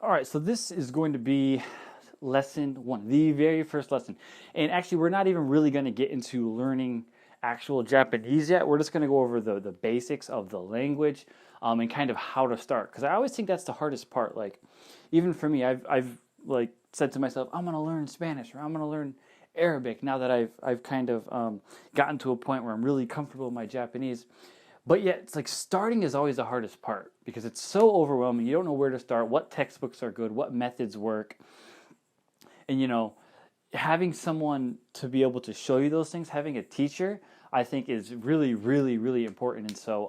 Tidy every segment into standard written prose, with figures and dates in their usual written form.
All right, so this is going to be lesson one, the very first lesson. And actually, we're not even really going to get into learning actual Japanese yet. We're just going to go over the basics of the language and kind of how to start. Because I always think that's the hardest part. Like, even for me, I've like said to myself, I'm going to learn Spanish or I'm going to learn Arabic now that I've kind of gotten to a point where I'm really comfortable with my Japanese. But yet, it's like starting is always the hardest part because it's so overwhelming. You don't know where to start, what textbooks are good, what methods work. And, having someone to be able to show you those things, having a teacher, I think is really, really, really important. And so,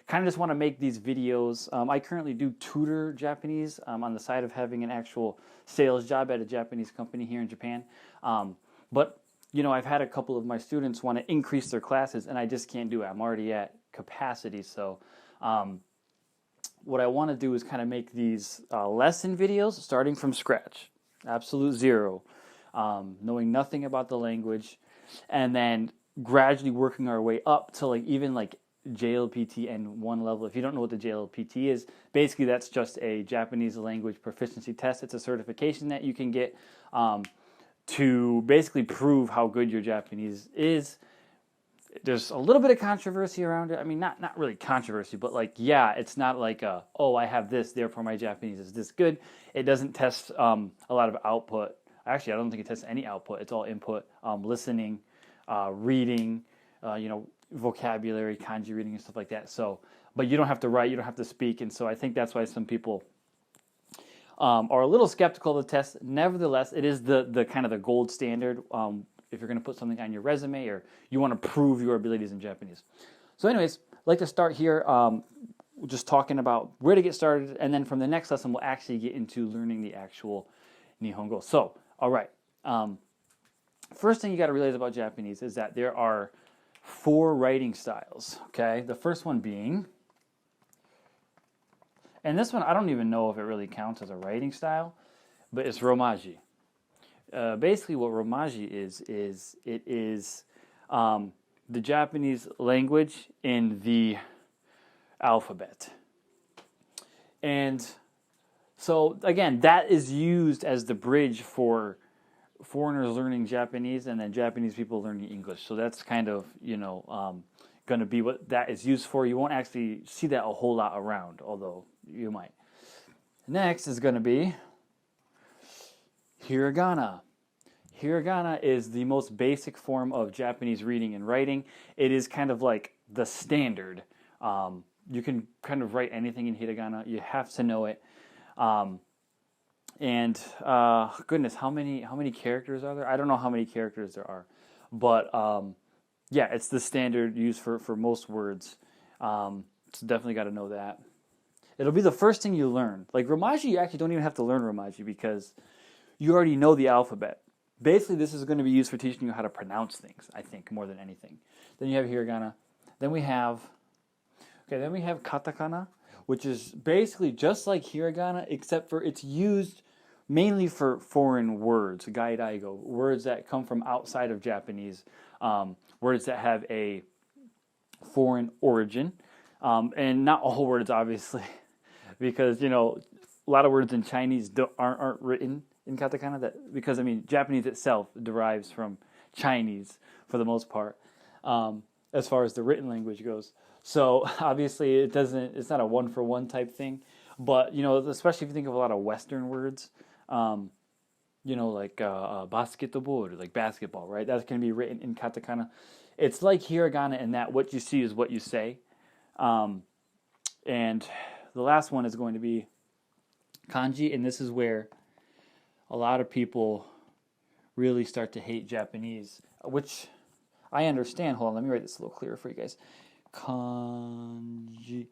kind of just want to make these videos. I currently do tutor Japanese on the side of having an actual sales job at a Japanese company here in Japan. But I've had a couple of my students want to increase their classes, and I just can't do it. I'm already at capacity. So what I want to do is kind of make these lesson videos starting from scratch, absolute zero, knowing nothing about the language, and then gradually working our way up to even JLPT N1 level. If you don't know what the JLPT is, basically that's just a Japanese language proficiency test. It's a certification that you can get to basically prove how good your Japanese is. There's a little bit of controversy around it. I mean, not really controversy, but it's not like I have this, therefore my Japanese is this good. It doesn't test a lot of output. Actually, I don't think it tests any output. It's all input, listening, reading, vocabulary, kanji reading, and stuff like that. So, but you don't have to write, you don't have to speak, and so I think that's why some people are a little skeptical of the test. Nevertheless, it is the kind of the gold standard if you're going to put something on your resume or you want to prove your abilities in Japanese. So anyways, I'd like to start here just talking about where to get started, and then from the next lesson, we'll actually get into learning the actual Nihongo. So, all right. First thing you got to realize about Japanese is that there are 4 writing styles, okay? The first one being, and this one I don't even know if it really counts as a writing style, but it's Romaji. Basically what Romaji is it is the Japanese language in the alphabet. And so again, that is used as the bridge for foreigners learning Japanese and then Japanese people learning English. So that's kind of, going to be what that is used for. You won't actually see that a whole lot around, although you might. Next is going to be Hiragana. Hiragana is the most basic form of Japanese reading and writing. It is kind of like the standard. You can kind of write anything in Hiragana. You have to know it. Goodness, how many characters are there? I don't know how many characters there are, but it's the standard used for most words. So definitely got to know that. It'll be the first thing you learn. Like Romaji, you actually don't even have to learn Romaji because you already know the alphabet. Basically, this is going to be used for teaching you how to pronounce things, I think, more than anything. Then you have Hiragana. Then we have Katakana, which is basically just like Hiragana, except for it's used mainly for foreign words, gairaigo, words that come from outside of Japanese, words that have a foreign origin, and not all words, obviously, because, a lot of words in Chinese aren't written in katakana, because Japanese itself derives from Chinese for the most part, as far as the written language goes. So obviously it's not a one-for-one type thing, but especially if you think of a lot of Western words, like basketball, like basketball, right? That's going to be written in katakana. It's like hiragana in that what you see is what you say. And the last one is going to be kanji, and this is where a lot of people really start to hate Japanese, which I understand. Hold on, let me write this a little clearer for you guys. Kanji.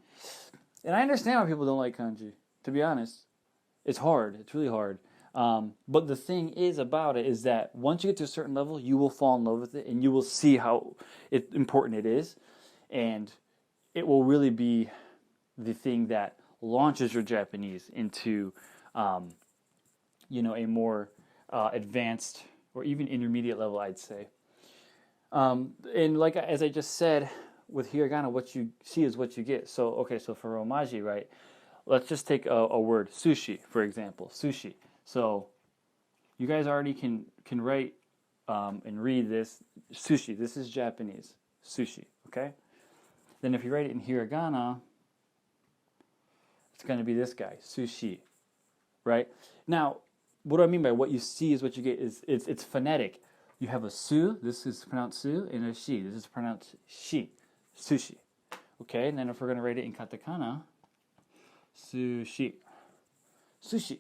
And I understand why people don't like kanji, to be honest. It's hard. It's really hard. But the thing is about it is that once you get to a certain level, you will fall in love with it, and you will see how important it is. And it will really be the thing that launches your Japanese into a more advanced or even intermediate level, I'd say. And as I just said, with hiragana, what you see is what you get. So for Romaji, right? let's just take a word, sushi, for example, sushi. So you guys already can write and read this, sushi. This is Japanese, sushi, okay? Then if you write it in hiragana, it's going to be this guy, sushi, right? Now, what do I mean by what you see is what you get? Is it's phonetic. You have a su, this is pronounced su, and a shi, this is pronounced shi, sushi. Okay, and then if we're going to write it in katakana, sushi, sushi.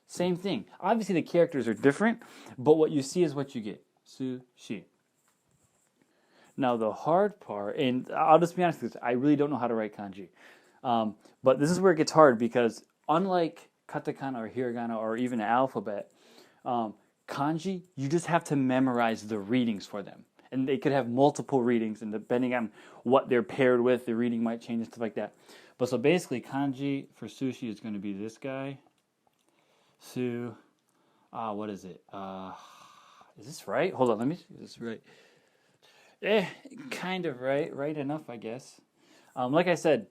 Same thing. Obviously the characters are different, but what you see is what you get, sushi. Now the hard part, and I'll just be honest with you, I really don't know how to write kanji. But this is where it gets hard because unlike katakana or hiragana or even an alphabet, kanji, you just have to memorize the readings for them. And they could have multiple readings, and depending on what they're paired with, the reading might change and stuff like that. But so basically, kanji for sushi is going to be this guy. What is it? Is this right? Hold on, let me see if this is right. Kind of right. Right enough, I guess. Like I said,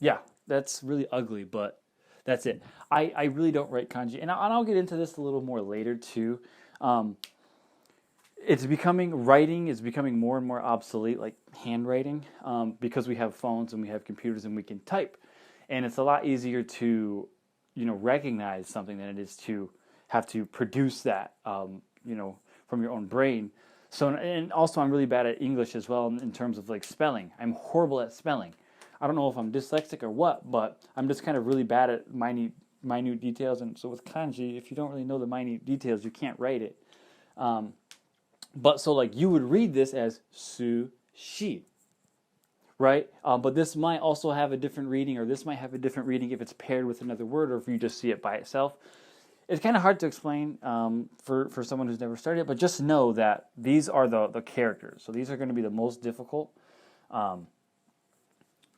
yeah, that's really ugly, but that's it. I really don't write kanji, and I'll get into this a little more later too. Writing is becoming more and more obsolete, like handwriting, because we have phones and we have computers and we can type, and it's a lot easier to, recognize something than it is to have to produce that, from your own brain. So, and also I'm really bad at English as well in terms of like spelling. I'm horrible at spelling. I don't know if I'm dyslexic or what, but I'm just kind of really bad at minute details. And so with kanji, if you don't really know the minute details, you can't write it. But so like you would read this as sushi, right? But this might also have a different reading, or this might have a different reading if it's paired with another word, or if you just see it by itself. It's kind of hard to explain for someone who's never started it, but just know that these are the characters. So these are going to be the most difficult.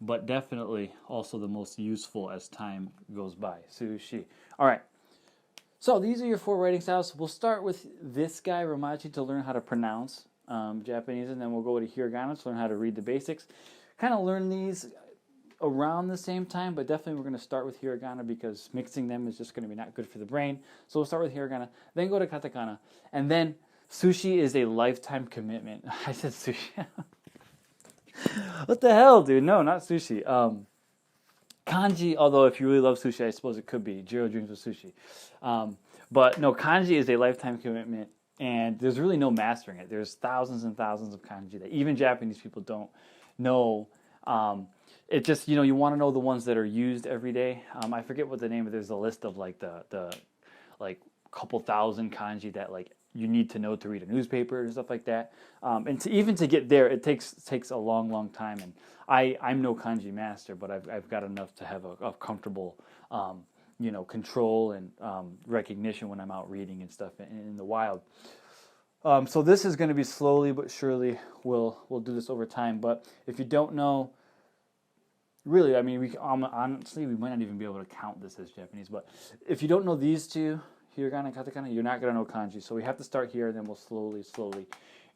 But definitely also the most useful as time goes by. Sushi. All right. So these are your 4 writing styles. We'll start with this guy, Romaji, to learn how to pronounce Japanese, and then we'll go to hiragana to learn how to read the basics. Kind of learn these around the same time, but definitely we're going to start with hiragana because mixing them is just going to be not good for the brain. So we'll start with hiragana, then go to katakana, and then sushi is a lifetime commitment. I said sushi. What the hell, dude? No, not sushi. Kanji, although if you really love sushi, I suppose it could be. Jiro dreams of sushi. But no, kanji is a lifetime commitment, and there's really no mastering it. There's thousands and thousands of kanji that even Japanese people don't know. It just, you want to know the ones that are used every day. I forget what the name of it is. There's a list of like the like couple thousand kanji that like you need to know to read a newspaper and stuff like that. And even to get there, it takes a long time. And I'm no kanji master, but I've got enough to have a comfortable, control and recognition when I'm out reading and stuff in the wild. So this is going to be slowly but surely. We'll do this over time. But if you don't know, really, I mean, honestly, we might not even be able to count this as Japanese. But if you don't know these two, hiragana and katakana, you're not going to know kanji. So we have to start here, and then we'll slowly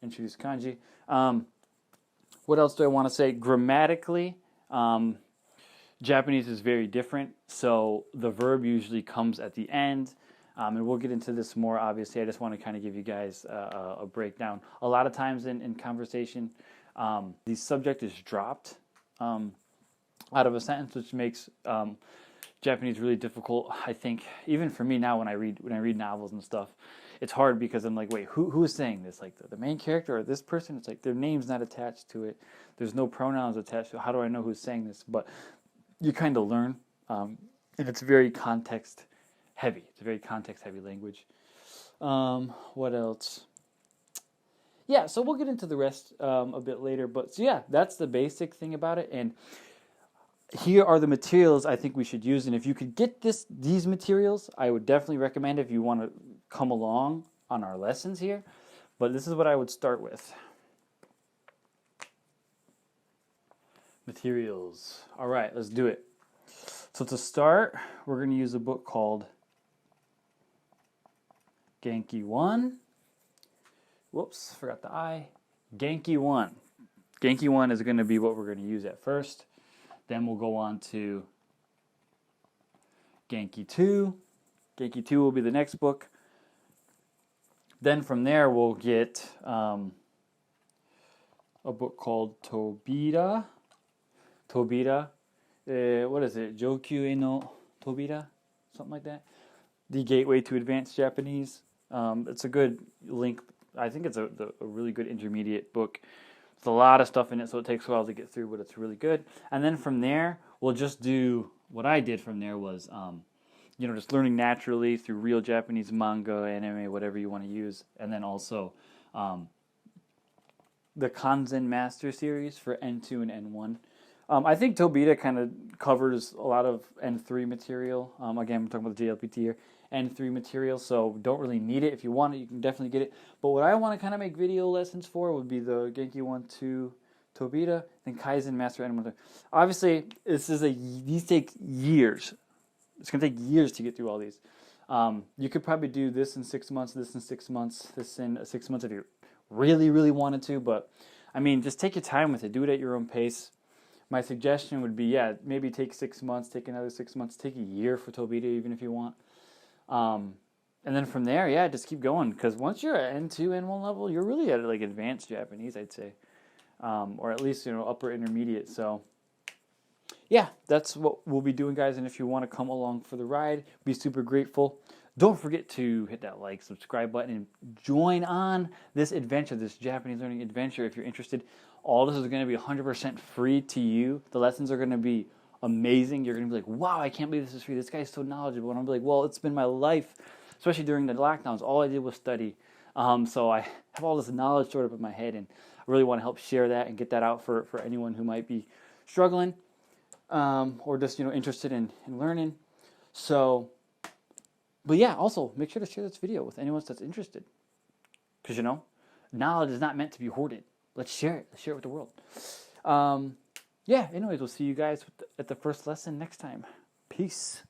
introduce kanji. What else do I want to say? Grammatically, Japanese is very different. So the verb usually comes at the end. And we'll get into this more, obviously. I just want to kind of give you guys a breakdown. A lot of times in conversation, the subject is dropped out of a sentence, which makes Japanese really difficult. I think even for me now, when I read novels and stuff, it's hard because I'm like, wait, who is saying this? Like the main character or this person? It's like their name's not attached to it. There's no pronouns attached to it. How do I know who's saying this? But you kind of learn, and it's very context heavy. It's a very context heavy language. What else? Yeah, so we'll get into the rest a bit later. But so yeah, that's the basic thing about it. And here are the materials I think we should use. And if you could get these materials, I would definitely recommend if you want to come along on our lessons here. But this is what I would start with. Materials. All right, let's do it. So to start, we're going to use a book called Genki 1. Whoops, forgot the I. Genki 1. Genki 1 is going to be what we're going to use at first. Then we'll go on to Genki 2. Genki 2 will be the next book. Then from there we'll get a book called Tobira. Tobira. What is it? Jokyu e no Tobira? Something like that. The Gateway to Advanced Japanese. It's a good link. I think it's a really good intermediate book. There's a lot of stuff in it, so it takes a while to get through, but it's really good. And then from there, we'll just do what I did from there was, just learning naturally through real Japanese manga, anime, whatever you want to use. And then also the Kanzen Master series for N2 and N1. I think Tobita kind of covers a lot of N3 material. Again, we're talking about the JLPT here. N3 material, so don't really need it. If you want it, you can definitely get it. But what I want to kind of make video lessons for would be the Genki 1, 2, Tobita, then Kaizen Master N1. Obviously, these take years. It's going to take years to get through all these. You could probably do this in 6 months, this in 6 months, this in 6 months if you really, really wanted to. But, I mean, just take your time with it. Do it at your own pace. My suggestion would be, maybe take 6 months, take another 6 months, take a year for Tobita even if you want. And then from there, just keep going. Because once you're at N2, N1 level, you're really at like advanced Japanese, I'd say. Or at least, upper intermediate. So, that's what we'll be doing, guys. And if you want to come along for the ride, be super grateful. Don't forget to hit that like, subscribe button, and join on this adventure, this Japanese learning adventure if you're interested. All this is going to be 100% free to you. The lessons are going to be amazing. You're going to be like, wow, I can't believe this is free. This guy's so knowledgeable. And I'm like, well, it's been my life, especially during the lockdowns. All I did was study. So I have all this knowledge stored up in my head, and I really want to help share that and get that out for anyone who might be struggling or just, interested in learning. So, but also make sure to share this video with anyone that's interested. Because, knowledge is not meant to be hoarded. Let's share it. Let's share it with the world. Anyways, we'll see you guys at the first lesson next time. Peace.